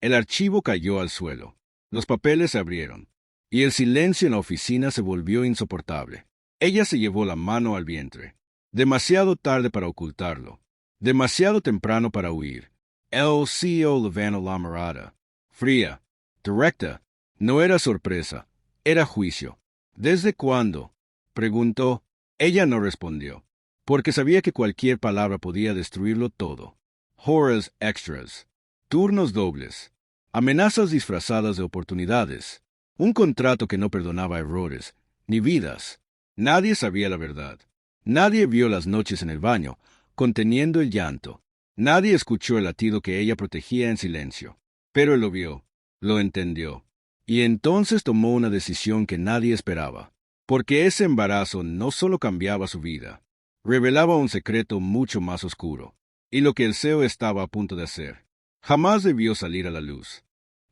El archivo cayó al suelo. Los papeles se abrieron. Y el silencio en la oficina se volvió insoportable. Ella se llevó la mano al vientre. Demasiado tarde para ocultarlo. Demasiado temprano para huir. El CEO Levano la mirada. Fría. Directa. No era sorpresa. Era juicio. ¿Desde cuándo? Preguntó. Ella no respondió. Porque sabía que cualquier palabra podía destruirlo todo. Horas extras. Turnos dobles. Amenazas disfrazadas de oportunidades. Un contrato que no perdonaba errores, ni vidas. Nadie sabía la verdad. Nadie vio las noches en el baño, conteniendo el llanto. Nadie escuchó el latido que ella protegía en silencio. Pero él lo vio, lo entendió. Y entonces tomó una decisión que nadie esperaba. Porque ese embarazo no solo cambiaba su vida, revelaba un secreto mucho más oscuro. Y lo que el CEO estaba a punto de hacer, jamás debió salir a la luz.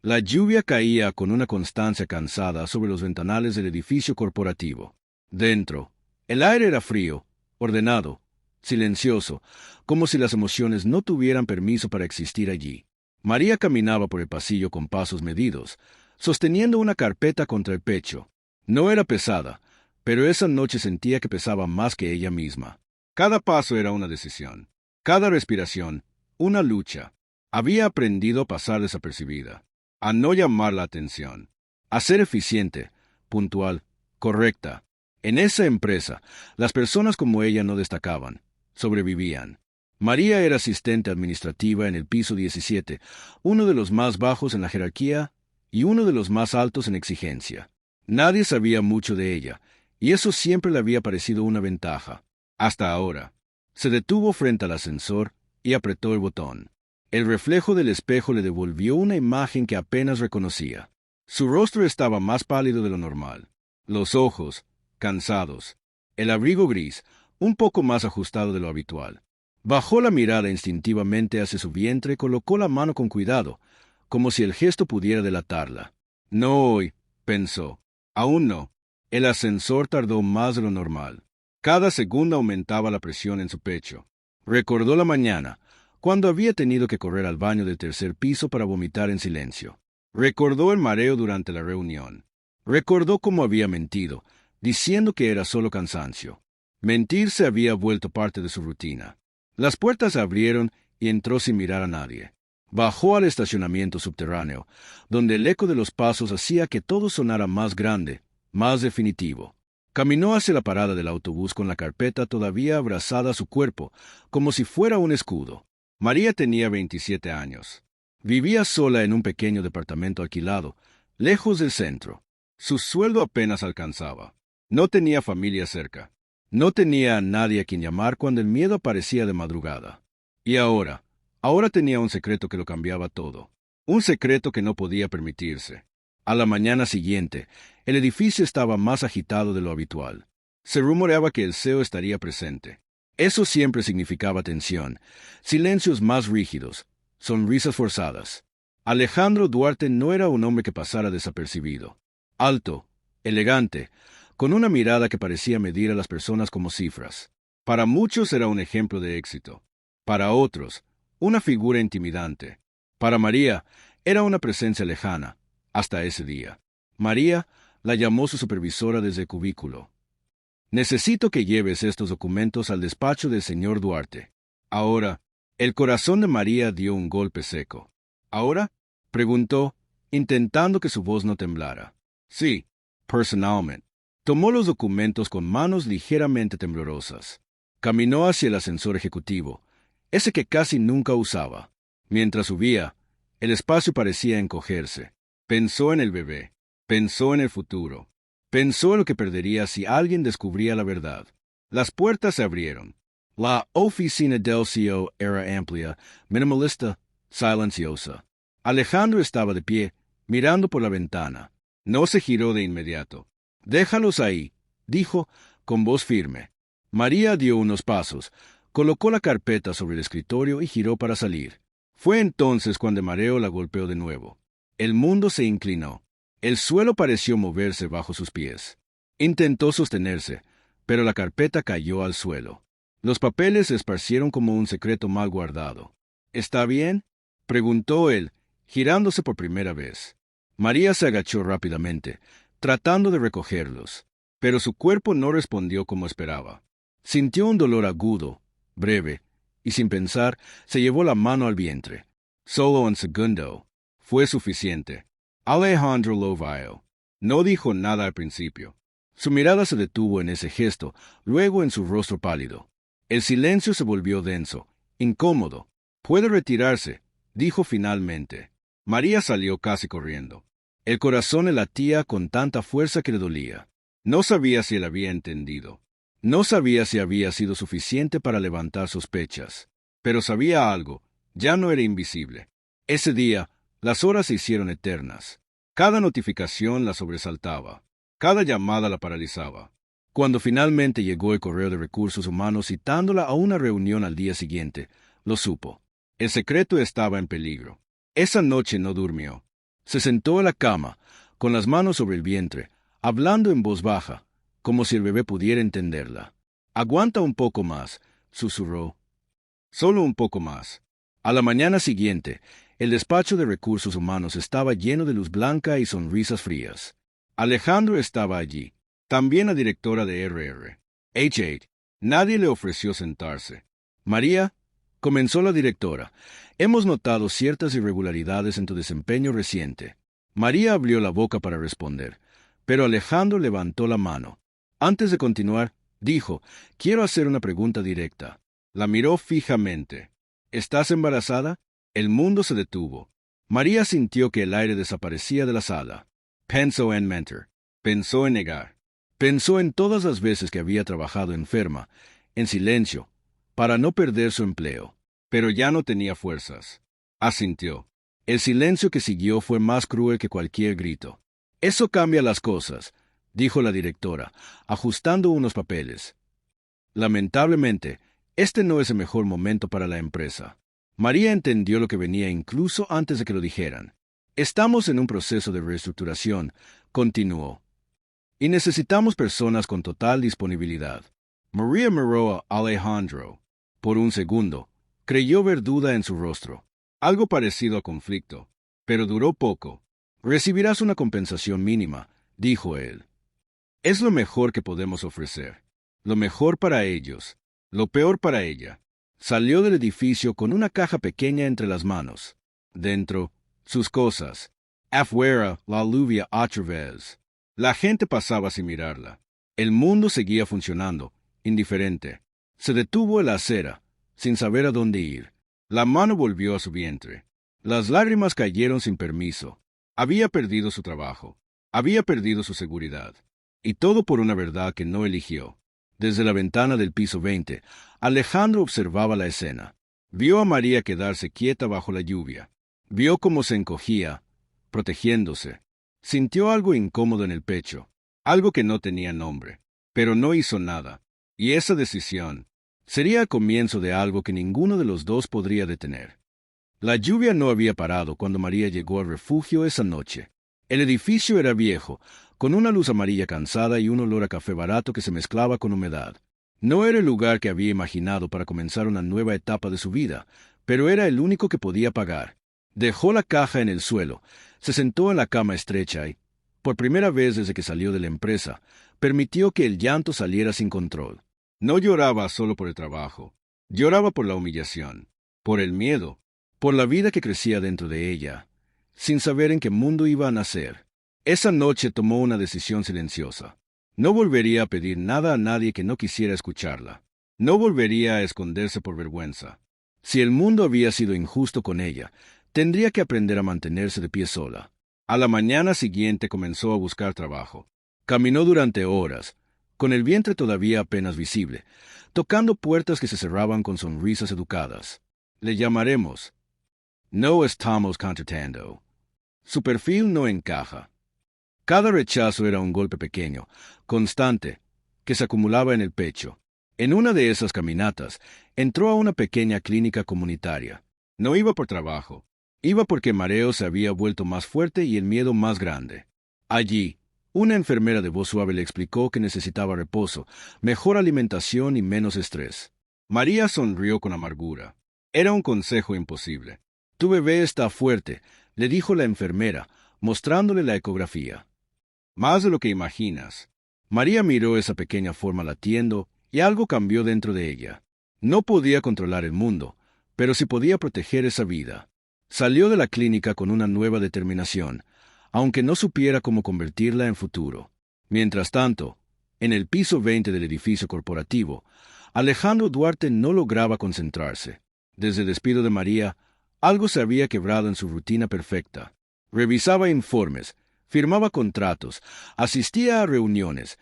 La lluvia caía con una constancia cansada sobre los ventanales del edificio corporativo. Dentro, el aire era frío, ordenado, silencioso, como si las emociones no tuvieran permiso para existir allí. María caminaba por el pasillo con pasos medidos, sosteniendo una carpeta contra el pecho. No era pesada, pero esa noche sentía que pesaba más que ella misma. Cada paso era una decisión, cada respiración, una lucha. Había aprendido a pasar desapercibida, a no llamar la atención, a ser eficiente, puntual, correcta. En esa empresa, las personas como ella no destacaban, sobrevivían. María era asistente administrativa en el piso 17, uno de los más bajos en la jerarquía y uno de los más altos en exigencia. Nadie sabía mucho de ella, y eso siempre le había parecido una ventaja. Hasta ahora. Se detuvo frente al ascensor y apretó el botón. El reflejo del espejo le devolvió una imagen que apenas reconocía. Su rostro estaba más pálido de lo normal. Los ojos, cansados. El abrigo gris, un poco más ajustado de lo habitual. Bajó la mirada instintivamente hacia su vientre y colocó la mano con cuidado, como si el gesto pudiera delatarla. No hoy, pensó. Aún no. El ascensor tardó más de lo normal. Cada segundo aumentaba la presión en su pecho. Recordó la mañana, cuando había tenido que correr al baño del tercer piso para vomitar en silencio. Recordó el mareo durante la reunión. Recordó cómo había mentido, diciendo que era solo cansancio. Mentir se había vuelto parte de su rutina. Las puertas se abrieron y entró sin mirar a nadie. Bajó al estacionamiento subterráneo, donde el eco de los pasos hacía que todo sonara más grande, más definitivo. Caminó hacia la parada del autobús con la carpeta todavía abrazada a su cuerpo, como si fuera un escudo. María tenía 27 años. Vivía sola en un pequeño departamento alquilado, lejos del centro. Su sueldo apenas alcanzaba. No tenía familia cerca. No tenía a nadie a quien llamar cuando el miedo aparecía de madrugada. Y ahora tenía un secreto que lo cambiaba todo. Un secreto que no podía permitirse. A la mañana siguiente, el edificio estaba más agitado de lo habitual. Se rumoreaba que el CEO estaría presente. Eso siempre significaba tensión, silencios más rígidos, sonrisas forzadas. Alejandro Duarte no era un hombre que pasara desapercibido. Alto, elegante, con una mirada que parecía medir a las personas como cifras. Para muchos era un ejemplo de éxito. Para otros, una figura intimidante. Para María, era una presencia lejana, hasta ese día. María la llamó su supervisora desde el cubículo. Necesito que lleves estos documentos al despacho del señor Duarte. Ahora, el corazón de María dio un golpe seco. ¿Ahora? Preguntó, intentando que su voz no temblara. Sí, personalmente. Tomó los documentos con manos ligeramente temblorosas. Caminó hacia el ascensor ejecutivo, ese que casi nunca usaba. Mientras subía, el espacio parecía encogerse. Pensó en el bebé. Pensó en el futuro. Pensó en lo que perdería si alguien descubría la verdad. Las puertas se abrieron. La oficina del CEO era amplia, minimalista, silenciosa. Alejandro estaba de pie, mirando por la ventana. No se giró de inmediato. «Déjalos ahí», dijo, con voz firme. María dio unos pasos, colocó la carpeta sobre el escritorio y giró para salir. Fue entonces cuando el mareo la golpeó de nuevo. El mundo se inclinó. El suelo pareció moverse bajo sus pies. Intentó sostenerse, pero la carpeta cayó al suelo. Los papeles se esparcieron como un secreto mal guardado. «¿Está bien?», preguntó él, girándose por primera vez. María se agachó rápidamente, tratando de recogerlos, pero su cuerpo no respondió como esperaba. Sintió un dolor agudo, breve, y sin pensar, se llevó la mano al vientre. Solo un segundo. Fue suficiente. Alejandro lo vio. No dijo nada al principio. Su mirada se detuvo en ese gesto, luego en su rostro pálido. El silencio se volvió denso, incómodo. «Puede retirarse», dijo finalmente. María salió casi corriendo. El corazón le latía con tanta fuerza que le dolía. No sabía si él había entendido. No sabía si había sido suficiente para levantar sospechas. Pero sabía algo. Ya no era invisible. Ese día, las horas se hicieron eternas. Cada notificación la sobresaltaba. Cada llamada la paralizaba. Cuando finalmente llegó el correo de Recursos Humanos citándola a una reunión al día siguiente, lo supo. El secreto estaba en peligro. Esa noche no durmió. Se sentó en la cama, con las manos sobre el vientre, hablando en voz baja, como si el bebé pudiera entenderla. «Aguanta un poco más», susurró. «Solo un poco más». A la mañana siguiente, el despacho de Recursos Humanos estaba lleno de luz blanca y sonrisas frías. Alejandro estaba allí, también la directora de RR. H8. Nadie le ofreció sentarse. «María», comenzó la directora, «hemos notado ciertas irregularidades en tu desempeño reciente». María abrió la boca para responder, pero Alejandro levantó la mano. Antes de continuar, dijo: «Quiero hacer una pregunta directa». La miró fijamente. «¿Estás embarazada?» El mundo se detuvo. María sintió que el aire desaparecía de la sala. Pensó en mentir. Pensó en negar. Pensó en todas las veces que había trabajado enferma, en silencio, para no perder su empleo. Pero ya no tenía fuerzas. Asintió. El silencio que siguió fue más cruel que cualquier grito. «Eso cambia las cosas», dijo la directora, ajustando unos papeles. «Lamentablemente, este no es el mejor momento para la empresa». María entendió lo que venía incluso antes de que lo dijeran. «Estamos en un proceso de reestructuración», continuó, «y necesitamos personas con total disponibilidad». María miró a Alejandro. Por un segundo, creyó ver duda en su rostro, algo parecido a conflicto, pero duró poco. «Recibirás una compensación mínima», dijo él. «Es lo mejor que podemos ofrecer. Lo mejor para ellos, lo peor para ella». Salió del edificio con una caja pequeña entre las manos. Dentro, sus cosas. Afuera, la lluvia otra vez. La gente pasaba sin mirarla. El mundo seguía funcionando, indiferente. Se detuvo en la acera, sin saber a dónde ir. La mano volvió a su vientre. Las lágrimas cayeron sin permiso. Había perdido su trabajo. Había perdido su seguridad. Y todo por una verdad que no eligió. Desde la ventana del piso 20, Alejandro observaba la escena. Vio a María quedarse quieta bajo la lluvia. Vio cómo se encogía, protegiéndose. Sintió algo incómodo en el pecho, algo que no tenía nombre, pero no hizo nada. Y esa decisión sería el comienzo de algo que ninguno de los dos podría detener. La lluvia no había parado cuando María llegó al refugio esa noche. El edificio era viejo, con una luz amarilla cansada y un olor a café barato que se mezclaba con humedad. No era el lugar que había imaginado para comenzar una nueva etapa de su vida, pero era el único que podía pagar. Dejó la caja en el suelo, se sentó en la cama estrecha y, por primera vez desde que salió de la empresa, permitió que el llanto saliera sin control. No lloraba solo por el trabajo, lloraba por la humillación, por el miedo, por la vida que crecía dentro de ella, sin saber en qué mundo iba a nacer. Esa noche tomó una decisión silenciosa. No volvería a pedir nada a nadie que no quisiera escucharla. No volvería a esconderse por vergüenza. Si el mundo había sido injusto con ella, tendría que aprender a mantenerse de pie sola. A la mañana siguiente comenzó a buscar trabajo. Caminó durante horas, con el vientre todavía apenas visible, tocando puertas que se cerraban con sonrisas educadas. Le llamaremos. No estamos contratando. Su perfil no encaja. Cada rechazo era un golpe pequeño, constante, que se acumulaba en el pecho. En una de esas caminatas, entró a una pequeña clínica comunitaria. No iba por trabajo. Iba porque el mareo se había vuelto más fuerte y el miedo más grande. Allí, una enfermera de voz suave le explicó que necesitaba reposo, mejor alimentación y menos estrés. María sonrió con amargura. Era un consejo imposible. Tu bebé está fuerte, le dijo la enfermera, mostrándole la ecografía. Más de lo que imaginas. María miró esa pequeña forma latiendo y algo cambió dentro de ella. No podía controlar el mundo, pero sí podía proteger esa vida. Salió de la clínica con una nueva determinación, aunque no supiera cómo convertirla en futuro. Mientras tanto, en el piso 20 del edificio corporativo, Alejandro Duarte no lograba concentrarse. Desde el despido de María, algo se había quebrado en su rutina perfecta. Revisaba informes, firmaba contratos, asistía a reuniones,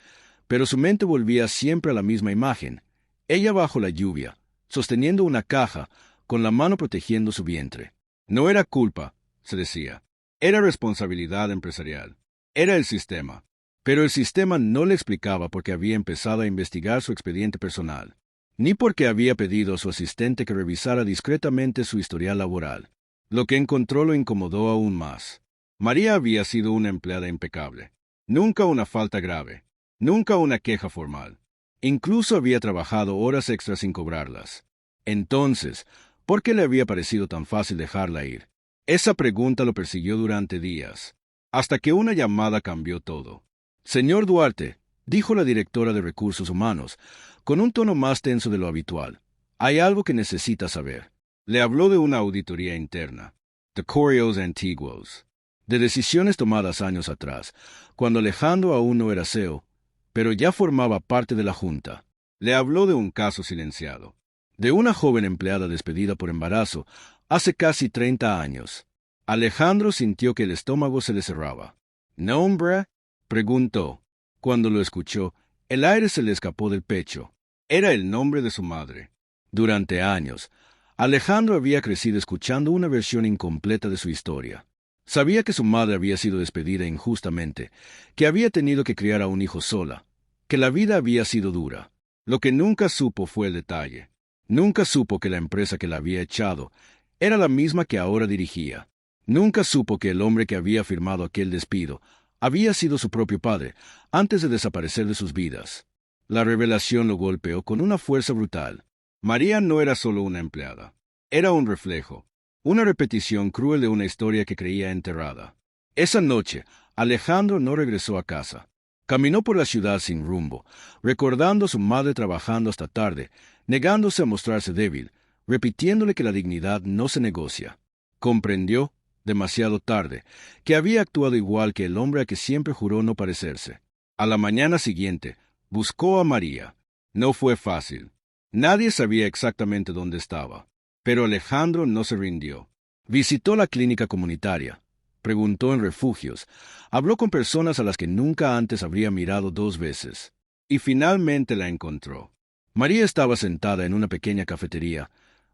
pero su mente volvía siempre a la misma imagen, ella bajo la lluvia, sosteniendo una caja, con la mano protegiendo su vientre. No era culpa, se decía. Era responsabilidad empresarial. Era el sistema. Pero el sistema no le explicaba por qué había empezado a investigar su expediente personal, ni por qué había pedido a su asistente que revisara discretamente su historial laboral. Lo que encontró lo incomodó aún más. María había sido una empleada impecable. Nunca una falta grave. Nunca una queja formal. Incluso había trabajado horas extras sin cobrarlas. Entonces, ¿por qué le había parecido tan fácil dejarla ir? Esa pregunta lo persiguió durante días, hasta que una llamada cambió todo. Señor Duarte, dijo la directora de Recursos Humanos, con un tono más tenso de lo habitual. Hay algo que necesita saber. Le habló de una auditoría interna, de Correos Antiguos, de decisiones tomadas años atrás, cuando Alejandro aún no era CEO, pero ya formaba parte de la Junta. Le habló de un caso silenciado, de una joven empleada despedida por embarazo hace casi 30 años. Alejandro sintió que el estómago se le cerraba. ¿Nombre? Preguntó. Cuando lo escuchó, el aire se le escapó del pecho. Era el nombre de su madre. Durante años, Alejandro había crecido escuchando una versión incompleta de su historia. Sabía que su madre había sido despedida injustamente, que había tenido que criar a un hijo sola, que la vida había sido dura. Lo que nunca supo fue el detalle. Nunca supo que la empresa que la había echado era la misma que ahora dirigía. Nunca supo que el hombre que había firmado aquel despido había sido su propio padre, antes de desaparecer de sus vidas. La revelación lo golpeó con una fuerza brutal. María no era solo una empleada. Era un reflejo, una repetición cruel de una historia que creía enterrada. Esa noche, Alejandro no regresó a casa. Caminó por la ciudad sin rumbo, recordando a su madre trabajando hasta tarde, negándose a mostrarse débil, repitiéndole que la dignidad no se negocia. Comprendió, demasiado tarde, que había actuado igual que el hombre a que siempre juró no parecerse. A la mañana siguiente, buscó a María. No fue fácil. Nadie sabía exactamente dónde estaba. Pero Alejandro no se rindió. Visitó la clínica comunitaria. Preguntó en refugios. Habló con personas a las que nunca antes habría mirado 2 veces. Y finalmente la encontró. María estaba sentada en una pequeña cafetería,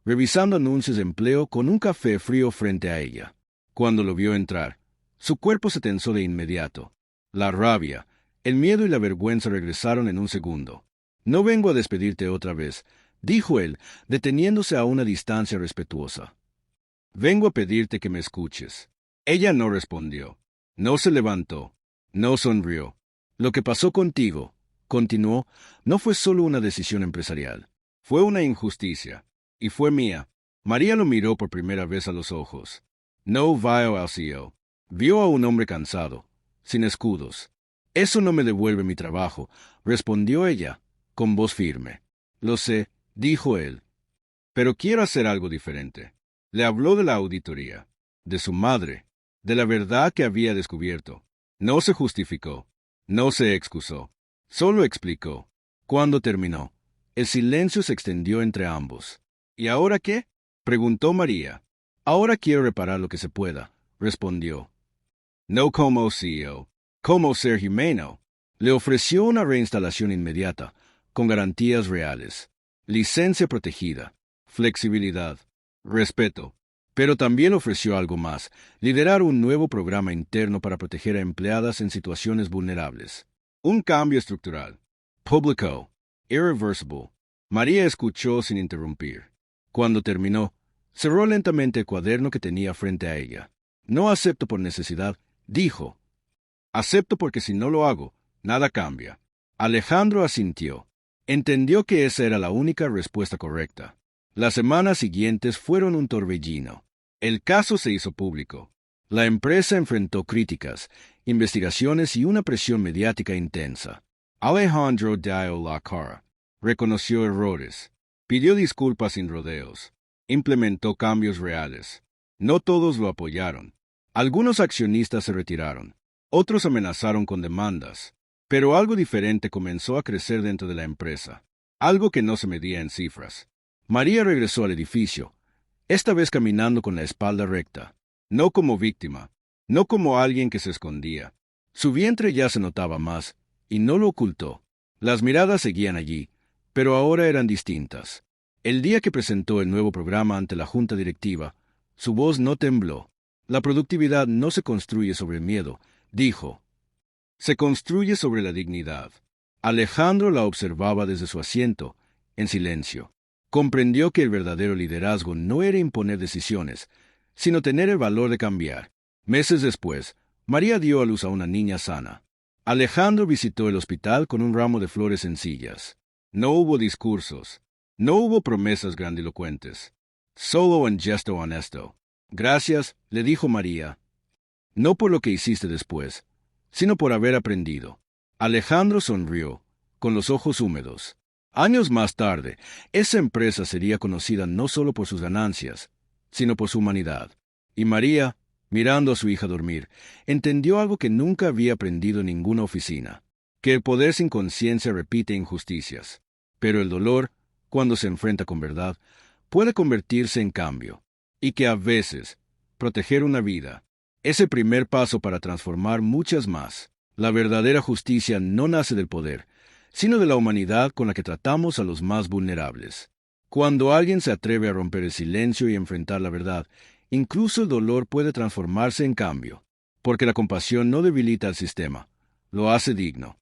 revisando anuncios de empleo con un café frío frente a ella. Cuando lo vio entrar, su cuerpo se tensó de inmediato. La rabia, el miedo y la vergüenza regresaron en un segundo. «No vengo a despedirte otra vez», dijo él, deteniéndose a una distancia respetuosa. «Vengo a pedirte que me escuches». Ella no respondió. No se levantó. No sonrió. «Lo que pasó contigo», continuó, «no fue solo una decisión empresarial. Fue una injusticia. Y fue mía». María lo miró por primera vez a los ojos. No vio al CEO. Vio a un hombre cansado, sin escudos. «Eso no me devuelve mi trabajo», respondió ella, con voz firme. «Lo sé», dijo él. «Pero quiero hacer algo diferente». Le habló de la auditoría, de su madre, de la verdad que había descubierto. No se justificó, no se excusó, solo explicó. Cuando terminó, el silencio se extendió entre ambos. «¿Y ahora qué?», preguntó María. «Ahora quiero reparar lo que se pueda», respondió. «No como CEO, como ser Jimeno». Le ofreció una reinstalación inmediata, con garantías reales, licencia protegida, flexibilidad, respeto. Pero también ofreció algo más: liderar un nuevo programa interno para proteger a empleadas en situaciones vulnerables. Un cambio estructural. Publicó. Irreversible. María escuchó sin interrumpir. Cuando terminó, cerró lentamente el cuaderno que tenía frente a ella. «No acepto por necesidad», dijo. «Acepto porque si no lo hago, nada cambia». Alejandro asintió. Entendió que esa era la única respuesta correcta. Las semanas siguientes fueron un torbellino. El caso se hizo público. La empresa enfrentó críticas, investigaciones y una presión mediática intensa. Alejandro dio la cara, reconoció errores, pidió disculpas sin rodeos, implementó cambios reales. No todos lo apoyaron. Algunos accionistas se retiraron, otros amenazaron con demandas, pero algo diferente comenzó a crecer dentro de la empresa, algo que no se medía en cifras. María regresó al edificio, esta vez caminando con la espalda recta, no como víctima, no como alguien que se escondía. Su vientre ya se notaba más, y no lo ocultó. Las miradas seguían allí, pero ahora eran distintas. El día que presentó el nuevo programa ante la junta directiva, su voz no tembló. La productividad no se construye sobre el miedo, dijo. Se construye sobre la dignidad. Alejandro la observaba desde su asiento, en silencio. Comprendió que el verdadero liderazgo no era imponer decisiones, sino tener el valor de cambiar. Meses después, María dio a luz a una niña sana. Alejandro visitó el hospital con un ramo de flores sencillas. No hubo discursos, no hubo promesas grandilocuentes, solo un gesto honesto. Gracias, le dijo María, no por lo que hiciste después, sino por haber aprendido. Alejandro sonrió, con los ojos húmedos. Años más tarde, esa empresa sería conocida no solo por sus ganancias, sino por su humanidad. Y María, mirando a su hija dormir, entendió algo que nunca había aprendido en ninguna oficina, que el poder sin conciencia repite injusticias, pero el dolor, cuando se enfrenta con verdad, puede convertirse en cambio, y que a veces, proteger una vida, es el primer paso para transformar muchas más. La verdadera justicia no nace del poder, sino de la humanidad con la que tratamos a los más vulnerables. Cuando alguien se atreve a romper el silencio y enfrentar la verdad, incluso el dolor puede transformarse en cambio, porque la compasión no debilita al sistema, lo hace digno.